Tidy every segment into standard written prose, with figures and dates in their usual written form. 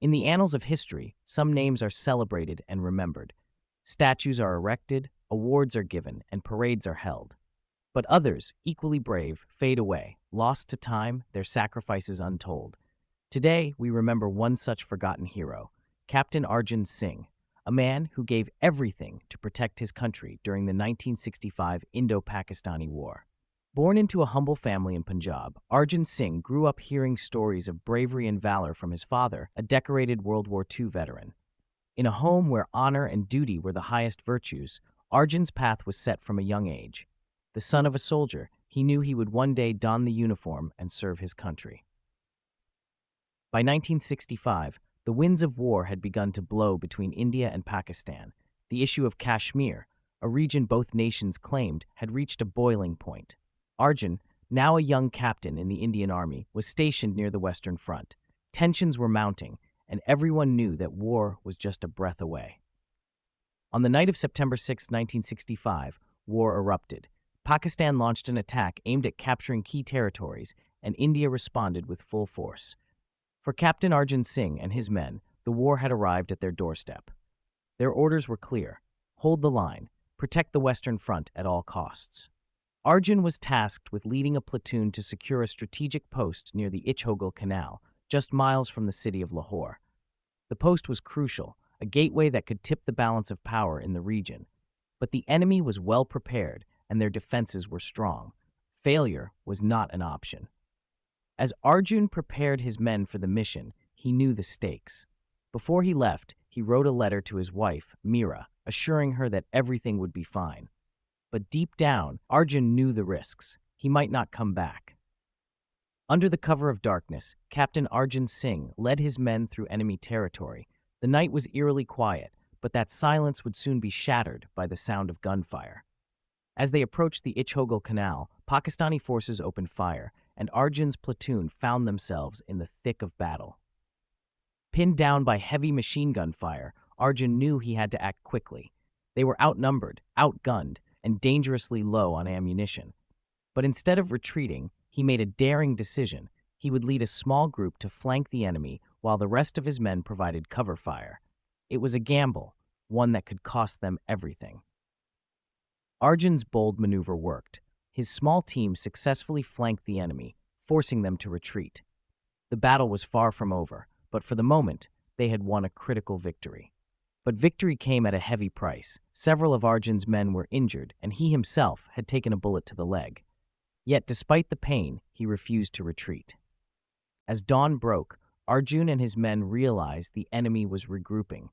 In the annals of history, some names are celebrated and remembered. Statues are erected, awards are given, and parades are held. But others, equally brave, fade away, lost to time, their sacrifices untold. Today, we remember one such forgotten hero, Captain Arjun Singh, a man who gave everything to protect his country during the 1965 Indo-Pakistani War. Born into a humble family in Punjab, Arjun Singh grew up hearing stories of bravery and valor from his father, a decorated World War II veteran. In a home where honor and duty were the highest virtues, Arjun's path was set from a young age. The son of a soldier, he knew he would one day don the uniform and serve his country. By 1965, the winds of war had begun to blow between India and Pakistan. The issue of Kashmir, a region both nations claimed, had reached a boiling point. Arjun, now a young captain in the Indian Army, was stationed near the Western Front. Tensions were mounting, and everyone knew that war was just a breath away. On the night of September 6, 1965, war erupted. Pakistan launched an attack aimed at capturing key territories, and India responded with full force. For Captain Arjun Singh and his men, the war had arrived at their doorstep. Their orders were clear: hold the line, protect the Western Front at all costs. Arjun was tasked with leading a platoon to secure a strategic post near the Ichhogil Canal, just miles from the city of Lahore. The post was crucial, a gateway that could tip the balance of power in the region. But the enemy was well prepared, and their defenses were strong. Failure was not an option. As Arjun prepared his men for the mission, he knew the stakes. Before he left, he wrote a letter to his wife, Meera, assuring her that everything would be fine. But deep down, Arjun knew the risks. He might not come back. Under the cover of darkness, Captain Arjun Singh led his men through enemy territory. The night was eerily quiet, but that silence would soon be shattered by the sound of gunfire. As they approached the Ichhogil Canal, Pakistani forces opened fire, and Arjun's platoon found themselves in the thick of battle. Pinned down by heavy machine gun fire, Arjun knew he had to act quickly. They were outnumbered, outgunned, and dangerously low on ammunition. But instead of retreating, he made a daring decision. He would lead a small group to flank the enemy while the rest of his men provided cover fire. It was a gamble, one that could cost them everything. Arjun's bold maneuver worked. His small team successfully flanked the enemy, forcing them to retreat. The battle was far from over, but for the moment, they had won a critical victory. But victory came at a heavy price. Several of Arjun's men were injured, and he himself had taken a bullet to the leg. Yet, despite the pain, he refused to retreat. As dawn broke, Arjun and his men realized the enemy was regrouping.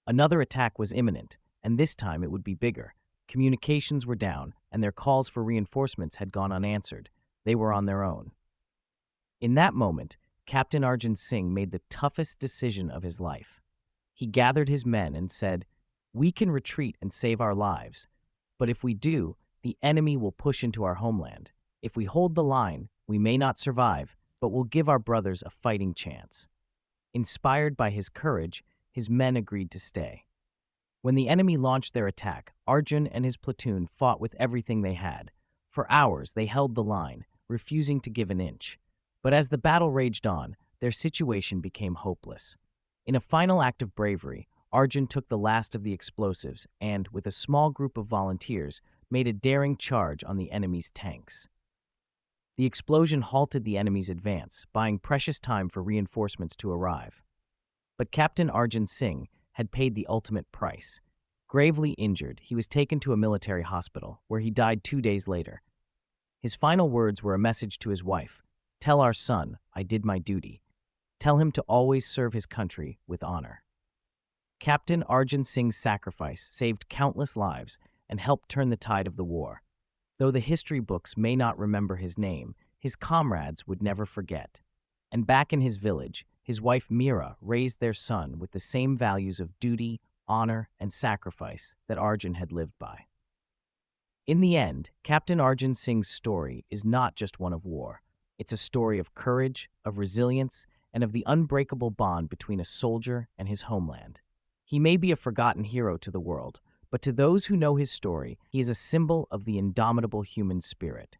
Another attack was imminent, and this time it would be bigger. Communications were down, and their calls for reinforcements had gone unanswered. They were on their own. In that moment, Captain Arjun Singh made the toughest decision of his life. He gathered his men and said, "We can retreat and save our lives, but if we do, the enemy will push into our homeland. If we hold the line, we may not survive, but we'll give our brothers a fighting chance." Inspired by his courage, his men agreed to stay. When the enemy launched their attack, Arjun and his platoon fought with everything they had. For hours, they held the line, refusing to give an inch. But as the battle raged on, their situation became hopeless. In a final act of bravery, Arjun took the last of the explosives and, with a small group of volunteers, made a daring charge on the enemy's tanks. The explosion halted the enemy's advance, buying precious time for reinforcements to arrive. But Captain Arjun Singh had paid the ultimate price. Gravely injured, he was taken to a military hospital, where he died 2 days later. His final words were a message to his wife: "Tell our son, I did my duty. Tell him to always serve his country with honor." Captain Arjun Singh's sacrifice saved countless lives and helped turn the tide of the war. Though the history books may not remember his name, his comrades would never forget. And back in his village, his wife Meera raised their son with the same values of duty, honor, and sacrifice that Arjun had lived by. In the end, Captain Arjun Singh's story is not just one of war. It's a story of courage, of resilience, and of the unbreakable bond between a soldier and his homeland. He may be a forgotten hero to the world, but to those who know his story, he is a symbol of the indomitable human spirit.